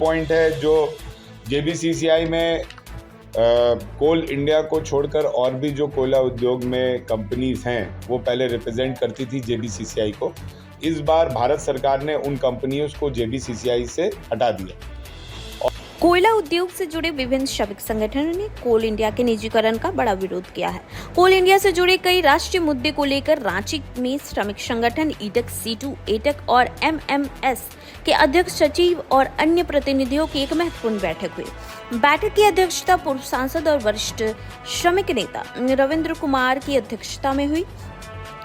Point है जो JBCCI में कोल इंडिया को छोड़कर और भी जो कोयला उद्योग में कंपनीज हैं वो पहले रिप्रेजेंट करती थी जेबीसीसीआई को। इस बार भारत सरकार ने उन कंपनियों को जेबीसीसीआई से हटा दिया। कोयला उद्योग से जुड़े विभिन्न श्रमिक संगठनों ने कोल इंडिया के निजीकरण का बड़ा विरोध किया है। कोल इंडिया से जुड़े कई राष्ट्रीय मुद्दे को लेकर रांची में श्रमिक संगठन ईटक, सीटू, एटक और एमएमएस के अध्यक्ष, सचिव और अन्य प्रतिनिधियों की एक महत्वपूर्ण बैठक हुई। बैठक की अध्यक्षता पूर्व सांसद और वरिष्ठ श्रमिक नेता रविंद्र कुमार की अध्यक्षता में हुई।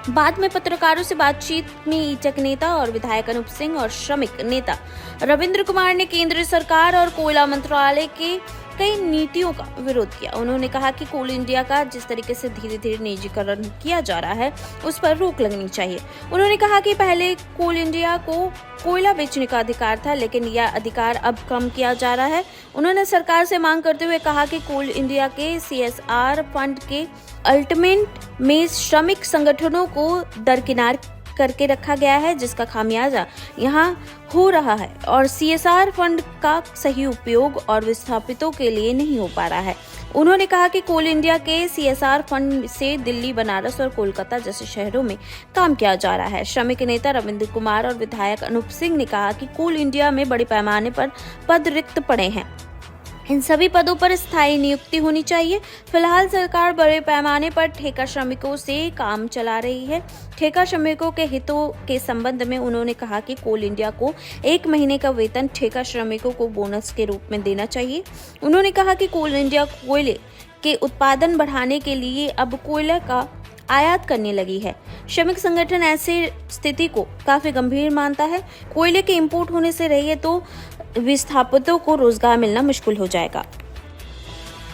बाद में पत्रकारों से बातचीत में ईटक नेता और विधायक अनूप सिंह और श्रमिक नेता रविंद्र कुमार ने केंद्र सरकार और कोयला मंत्रालय के कई नीतियों का विरोध किया। उन्होंने कहा कि कोल इंडिया का जिस तरीके से धीरे धीरे निजीकरण किया जा रहा है उस पर रोक लगनी चाहिए। उन्होंने कहा कि पहले कोल इंडिया को कोयला बेचने का अधिकार था, लेकिन यह अधिकार अब कम किया जा रहा है। उन्होंने सरकार से मांग करते हुए कहा कि कोल इंडिया के CSR फंड के अल्टमेंट में श्रमिक संगठनों को दरकिनार करके रखा गया है, जिसका खामियाजा यहाँ हो रहा है और CSR फंड का सही उपयोग और विस्थापितों के लिए नहीं हो पा रहा है। उन्होंने कहा कि कोल इंडिया के CSR फंड से दिल्ली, बनारस और कोलकाता जैसे शहरों में काम किया जा रहा है। श्रमिक नेता रविंद्र कुमार और विधायक अनूप सिंह ने कहा कि कोल इंडिया में बड़े पैमाने पर पद रिक्त पड़े हैं, इन सभी पदों पर स्थायी नियुक्ति होनी चाहिए। फिलहाल सरकार बड़े पैमाने पर ठेका श्रमिकों से काम चला रही है। ठेका श्रमिकों के हितों के संबंध में उन्होंने कहा कि कोल इंडिया को 1 महीने का वेतन ठेका श्रमिकों को बोनस के रूप में देना चाहिए। उन्होंने कहा कि कोल इंडिया कोयले के उत्पादन बढ़ाने के लिए अब कोयला का आयात करने लगी है। श्रमिक संगठन ऐसे स्थिति को काफी गंभीर मानता है। कोयले के इंपोर्ट होने से रही है तो विस्थापितों को रोजगार मिलना मुश्किल हो जाएगा।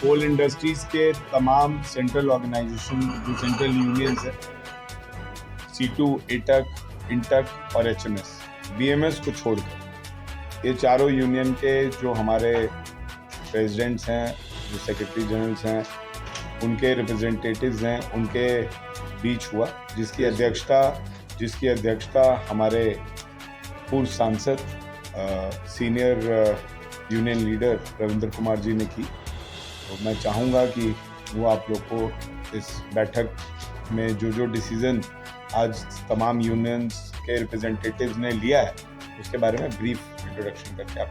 कोल इंडस्ट्रीज के तमाम सेंट्रल ऑर्गेनाइजेशन जो सेंट्रल यूनियंस है, सीटू, एटक, इंटक और HMS, BMS को छोड़कर ये चारों यूनियन के जो हमारे प्रेसिडेंट्स हैं, जो सेक्रेटरी जनरल्स हैं, उनके रिप्रेजेंटेटिव्स हैं, उनके बीच हुआ, जिसकी अध्यक्षता हमारे पूर्व सांसद senior union leader Ravindra Kumar ji ने की। तो मैं चाहूँगा कि वो आप लोग को इस बैठक में जो डिसीजन आज तमाम यूनियंस के रिप्रेजेंटेटिव्स ने लिया है उसके बारे में ब्रीफ इंट्रोडक्शन करके आप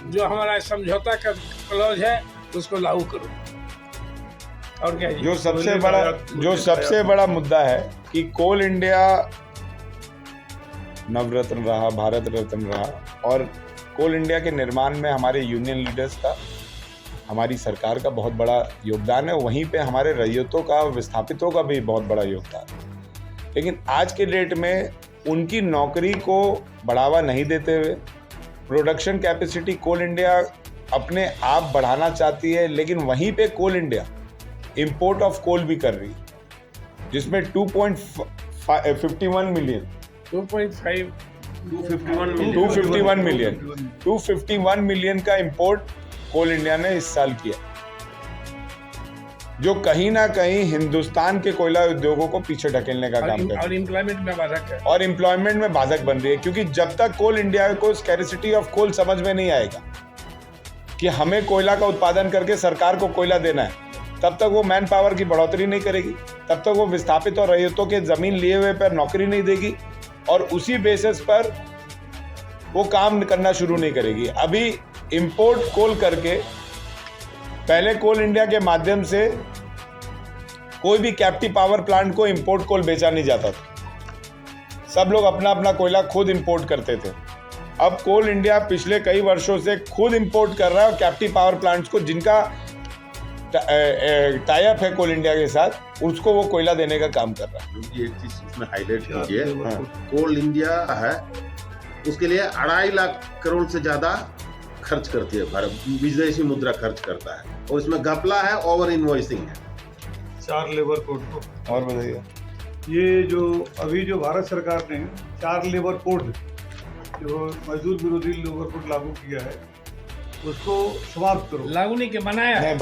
जो हमारा समझौता का क्लॉज है उसको लागू करो। और क्या, जो सबसे बड़ा मुद्दा है कि कोल इंडिया नवरत्न रहा, भारत रत्न रहा और कोल इंडिया के निर्माण में हमारे यूनियन लीडर्स का, हमारी सरकार का बहुत बड़ा योगदान है। वहीं पे हमारे रैयतों का, विस्थापितों का भी बहुत बड़ा योगदान है। लेकिन आज के डेट में उनकी नौकरी को बढ़ावा नहीं देते हुए प्रोडक्शन कैपेसिटी कोल इंडिया अपने आप बढ़ाना चाहती है, लेकिन वहीं पे कोल इंडिया इंपोर्ट ऑफ कोल भी कर रही है, जिसमें 251 मिलियन का इंपोर्ट कोल इंडिया ने इस साल किया, जो कहीं ना कहीं हिंदुस्तान के कोयला उद्योगों को पीछे ढकेलने का काम कर रहा है और एम्प्लॉयमेंट में बाधक है और एम्प्लॉयमेंट में बाधक बन रही है। क्योंकि जब तक कोल इंडिया को स्कैरिसिटी ऑफ कोल समझ में नहीं आएगा कि हमें कोयला का उत्पादन करके सरकार को कोयला देना है, तब तक वो मैन पावर की बढ़ोतरी नहीं करेगी, तब तक वो विस्थापित और रैयतों के जमीन लिए हुए पर नौकरी नहीं देगी और उसी बेसिस पर वो काम करना शुरू नहीं करेगी। अभी इंपोर्ट कोल करके, पहले कोल इंडिया के माध्यम से कोई भी कैप्टिव पावर प्लांट को इंपोर्ट कोल बेचा नहीं जाता था, सब लोग अपना अपना कोयला खुद इंपोर्ट करते थे। अब कोल इंडिया पिछले कई वर्षों से खुद इंपोर्ट कर रहा है और कैप्टिव पावर प्लांट्स को, जिनका टाई अप है कोल इंडिया के साथ, उसको वो कोयला देने का काम कर रहा है। ये चीज इसमें हाईलाइट कीजिए, कोल इंडिया है उसके लिए 2.5 लाख करोड़ से ज्यादा खर्च करती है भारत, विदेशी मुद्रा खर्च करता है और इसमें घपला है, ओवर इनवॉइसिंग है। 4 लेबर कोड को और बताइए, ये जो अभी जो भारत सरकार ने 4 लेबर कोड जो मजदूर विरोधी लेबर कोड लागू किया है उसको समाप्त करो। लागू नहीं के बनाया है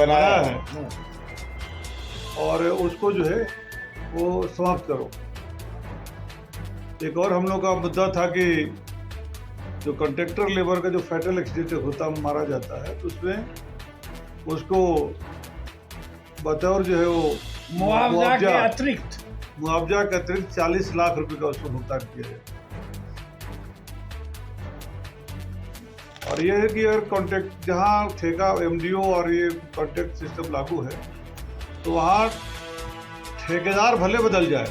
और उसको जो है वो समाप्त करो। एक और हम लोग का मुद्दा था कि जो कॉन्ट्रैक्टर लेबर का जो फैटल एक्सीडेंट होता मारा जाता है तो उसमें उसको बतौर जो है वो मुआवजा के अतिरिक्त मुआवजा के अतिरिक्त 40 लाख रुपए का उसको भुगतान किया जाए। और ये है कि अगर कॉन्ट्रैक्ट जहाँ ठेका एमडीओ और ये कॉन्ट्रैक्ट सिस्टम लागू है तो वहाँ ठेकेदार भले बदल जाए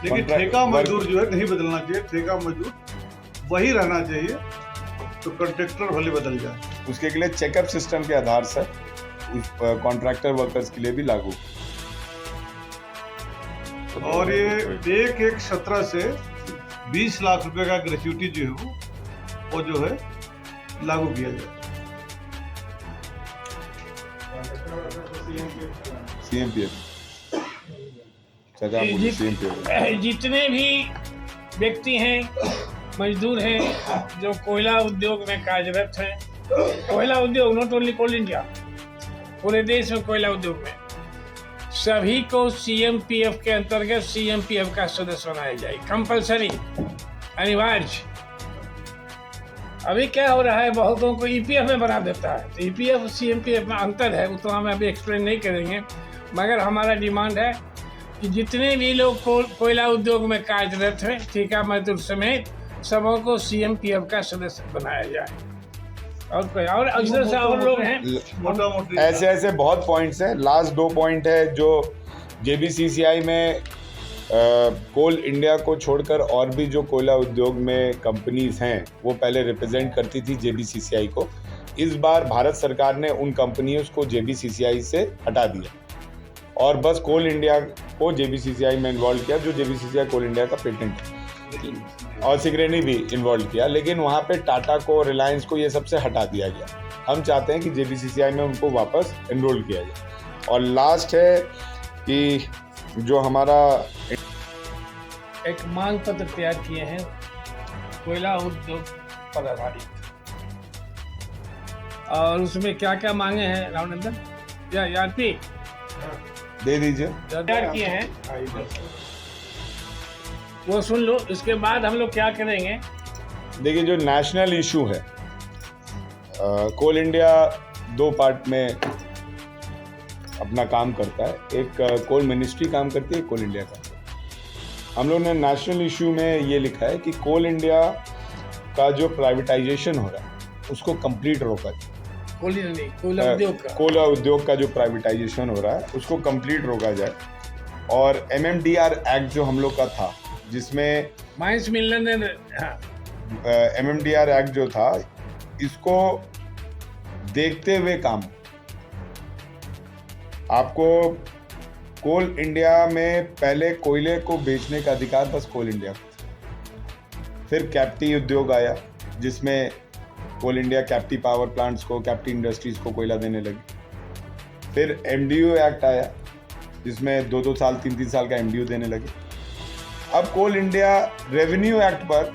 लेकिन Contract- ठेका मजदूर जो है नहीं बदलना चाहिए, ठेका मजदूर वही रहना चाहिए। तो कॉन्ट्रैक्टर भले बदल जाए। उसके लिए चेकअप सिस्टम के आधार से उस कॉन्ट्रैक्टर वर्कर्स के लिए भी लागू। और ये 1/1/17 से 20 लाख रुपए का ग्रेच्युटी जो है वो जो है लागू किया जाए। CMPF CMPF जितने भी व्यक्ति हैं, मजदूर हैं जो कोयला उद्योग में कार्यरत हैं, कोयला उद्योग नॉट ओनली कोल इंडिया, पूरे देश में कोयला उद्योग में सभी को CMPF के अंतर्गत CMPF का सदस्य बनाया जाए, कंपलसरी, अनिवार्य। अभी क्या हो रहा है, बहुतों को EPF में बना देता है। तो EPF और CMPF में अंतर है, उतना हम अभी एक्सप्लेन नहीं करेंगे, मगर हमारा डिमांड है कि जितने भी लोग कोयला उद्योग में कार्यरत हैं, ठेका मजदूर समेत, सबों को CMPF का सदस्य बनाया जाए। और कोई और अक्सर से और लोग हैं, मोटा मोटी ऐसे बहुत पॉइंट्स हैं। लास्ट 2 पॉइंट है जो JBCCI में कोल इंडिया को छोड़कर और भी जो कोयला उद्योग में कंपनीज हैं वो पहले रिप्रेजेंट करती थी JBCCI को। इस बार भारत सरकार ने उन कंपनियों को JBCCI से हटा दिया और बस कोल इंडिया को JBCCI में इन्वॉल्व किया, जो JBCCI कोल इंडिया का पेटेंट है, और सिगरेनी भी इन्वॉल्व किया। लेकिन वहाँ पे टाटा को, रिलायंस को, ये सबसे हटा दिया गया। हम चाहते हैं कि JBCCI में उनको वापस एनरोल किया जाए। और लास्ट है कि जो हमारा एक मांग पत्र तैयार किए हैं कोयला उद्योग पर आधारित, और उसमें क्या क्या मांगे हैं रामनंदन या यादपी दे दीजिए। तैयार किए हैं, वो सुन लो। इसके बाद हम लोग क्या करेंगे, देखिए जो नेशनल इशू है, कोल इंडिया 2 पार्ट में अपना काम करता है। एक कोल मिनिस्ट्री काम करती है, कोल इंडिया काम करती है। हम लोग ने नेशनल इशू में ये लिखा है कि कोल इंडिया का जो प्राइवेटाइजेशन हो रहा है उसको कंप्लीट रोका जाए। कोयला उद्योग का कोयला उद्योग का जो प्राइवेटाइजेशन हो रहा है उसको कंप्लीट रोका जाए। और MMDR एक्ट जो हम लोग का था, जिसमें माइंस मिलन, MMDR एक्ट जो था, इसको देखते हुए काम। आपको कोल इंडिया में पहले कोयले को बेचने का अधिकार बस कोल इंडिया को था। फिर कैप्टी उद्योग आया जिसमें कोल इंडिया कैप्टी पावर प्लांट्स को, कैप्टी इंडस्ट्रीज को कोयला देने लगी। फिर MDO एक्ट आया जिसमें 2-2 साल, 3-3 साल का MDO देने लगे। अब कोल इंडिया रेवेन्यू एक्ट पर,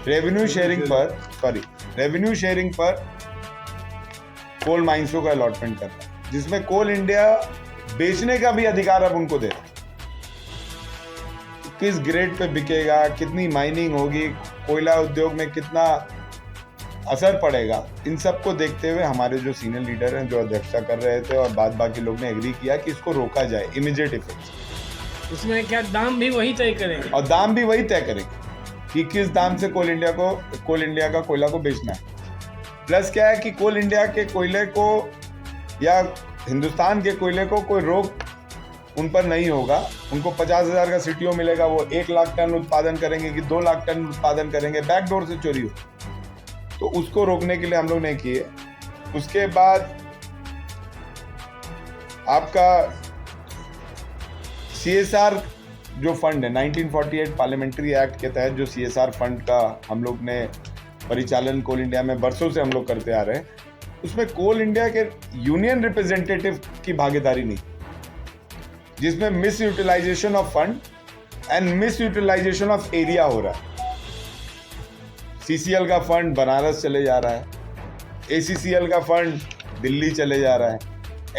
रेवेन्यू शेयरिंग पर कोल माइंसों का अलॉटमेंट करता है, जिसमें कोल इंडिया बेचने का भी अधिकार अब उनको दे रहा है। किस ग्रेड पे बिकेगा, कितनी माइनिंग होगी, कोयला उद्योग में कितना असर पड़ेगा, इन सब को देखते हुए हमारे जो सीनियर लीडर हैं, जो अध्यक्षता कर रहे थे, और बाकी लोग ने एग्री किया कि इसको रोका जाए इमीडिएट इफेक्ट। उसमें क्या दाम भी वही तय करेंगे, और दाम भी वही तय करेंगे कि किस दाम से कोल इंडिया का कोयला को बेचना है। प्लस क्या है कि कोल इंडिया के कोयले को या हिंदुस्तान के कोयले को कोई रोक उन पर नहीं होगा। उनको 50,000 का CTO मिलेगा, वो 1 लाख टन उत्पादन करेंगे कि 2 लाख टन उत्पादन करेंगे, बैकडोर से चोरी हो, तो उसको रोकने के लिए हम लोग नहीं किए। उसके बाद आपका CSR जो फंड है, 1948 पार्लियामेंट्री एक्ट के तहत जो CSR फंड का हम लोग ने परिचालन कोल इंडिया में बरसों से हम लोग करते आ रहे हैं, उसमें कोल इंडिया के यूनियन रिप्रेजेंटेटिव की भागीदारी नहीं, जिसमें misutilization of fund and misutilization of area हो रहा है। CCL का फंड बनारस चले जा रहा है, ACCL का फंड दिल्ली चले जा रहा है,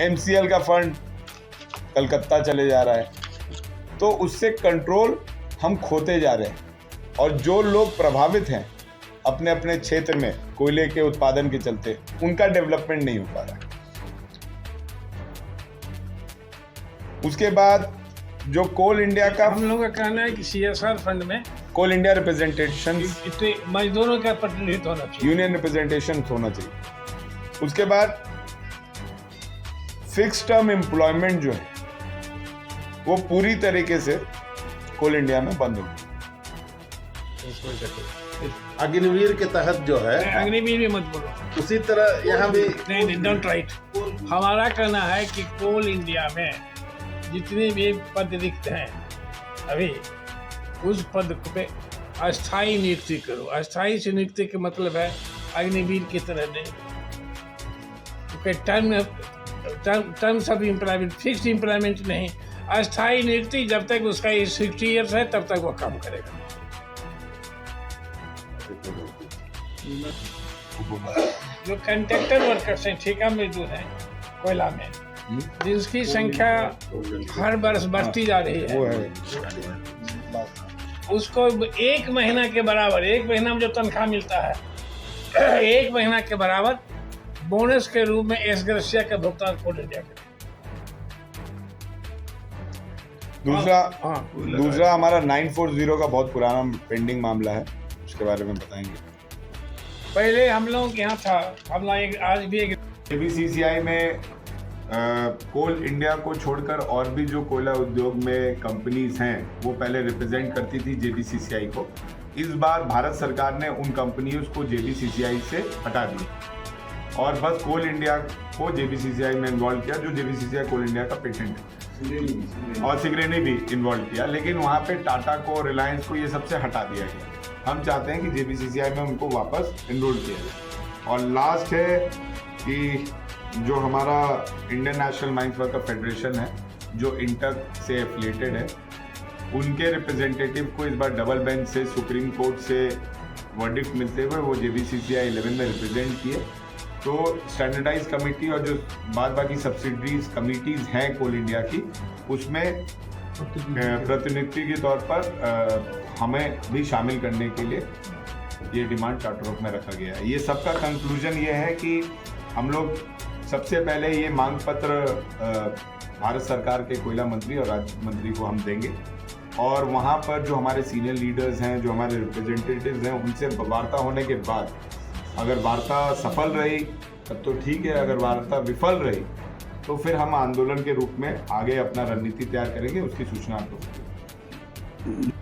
MCL का फंड कलकत्ता चले जा रहा है। तो उससे कंट्रोल हम खोते जा रहे हैं, और जो लोग प्रभावित हैं अपने अपने क्षेत्र में कोयले के उत्पादन के चलते उनका डेवलपमेंट नहीं हो पा रहा है। उसके बाद जो कोल इंडिया का हम लोगों का कहना है कि CSR फंड में कोल इंडिया रिप्रेजेंटेशन इतने मजदूरों का प्रतिनिधित्व होना चाहिए, यूनियन रिप्रेजेंटेशन होना चाहिए। उसके बाद फिक्स टर्म एम्प्लॉयमेंट जो है वो पूरी तरीके से कोल इंडिया में बंद होगी। अग्निवीर के तहत जो है अग्निवीर भी मत बोलो, उसी तरह यहाँ भी नहीं डोंट राइट। हमारा कहना है कि कोल इंडिया में जितने भी पद रिक्त हैं अभी उस पद पे अस्थायी नियुक्ति करो। अस्थायी से नियुक्ति के मतलब है अग्निवीर की तरह नहीं, terms of employment, fixed employment नहीं, अस्थायी नियुक्ति। जब तक उसका 60 ईयर्स है तब तक वो काम करेगा। जो कंट्रैक्टर वर्कर्स हैं, ठेका मजदूर हैं कोयला में, जिसकी संख्या हर वर्ष बढ़ती जा रही वो है, है उसको 1 महीना के बराबर, 1 महीना में जो तनख्वाह मिलता है 1 महीना के बराबर बोनस के रूप में एस ग्रेशिया का भुगतान कोल इंडिया करे। दूसरा हमारा 940 का बहुत पुराना पेंडिंग मामला है, उसके बारे में बताएंगे। पहले हम लोगों के यहाँ था, हम लोग आज भी एक JBCCI में कोल इंडिया को छोड़कर और भी जो कोयला उद्योग में कंपनीज हैं वो पहले रिप्रेजेंट करती थी JBCCI को। इस बार भारत सरकार ने उन कंपनियों को JBCCI से हटा दिया और बस कोल इंडिया को JBCCI में इन्वॉल्व किया, जो JBCCI कोल इंडिया का पेटेंट है, और सिगरेनी भी इन्वॉल्व किया। लेकिन वहाँ पे टाटा को, रिलायंस को, ये सबसे हटा दिया गया। हम चाहते हैं कि JBCCI में उनको वापस इनरोल किया जाए। और लास्ट है कि जो हमारा Indian national mines worker federation है, जो इंटक से एफिलिएटेड है, उनके रिप्रेजेंटेटिव को इस बार डबल बेंच से सुप्रीम कोर्ट से वर्डिक्ट मिलते हुए वो JBCCI 11 में रिप्रेजेंट किए। तो स्टैंडर्डाइज कमेटी और जो बाद बाकी सब्सिडरीज कमिटीज़ हैं कोल इंडिया की, उसमें प्रतिनिधि के तौर पर हमें भी शामिल करने के लिए ये डिमांड चार्टर ऑफ में रखा गया है। ये सबका कंक्लूजन ये है कि हम लोग सबसे पहले ये मांग पत्र भारत सरकार के कोयला मंत्री और राज्य मंत्री को हम देंगे, और वहाँ पर जो हमारे सीनियर लीडर्स हैं, जो हमारे रिप्रेजेंटेटिव्स हैं, उनसे वार्ता होने के बाद अगर वार्ता सफल रही तब तो ठीक है, अगर वार्ता विफल रही तो फिर हम आंदोलन के रूप में आगे अपना रणनीति तैयार करेंगे, उसकी सूचना आपको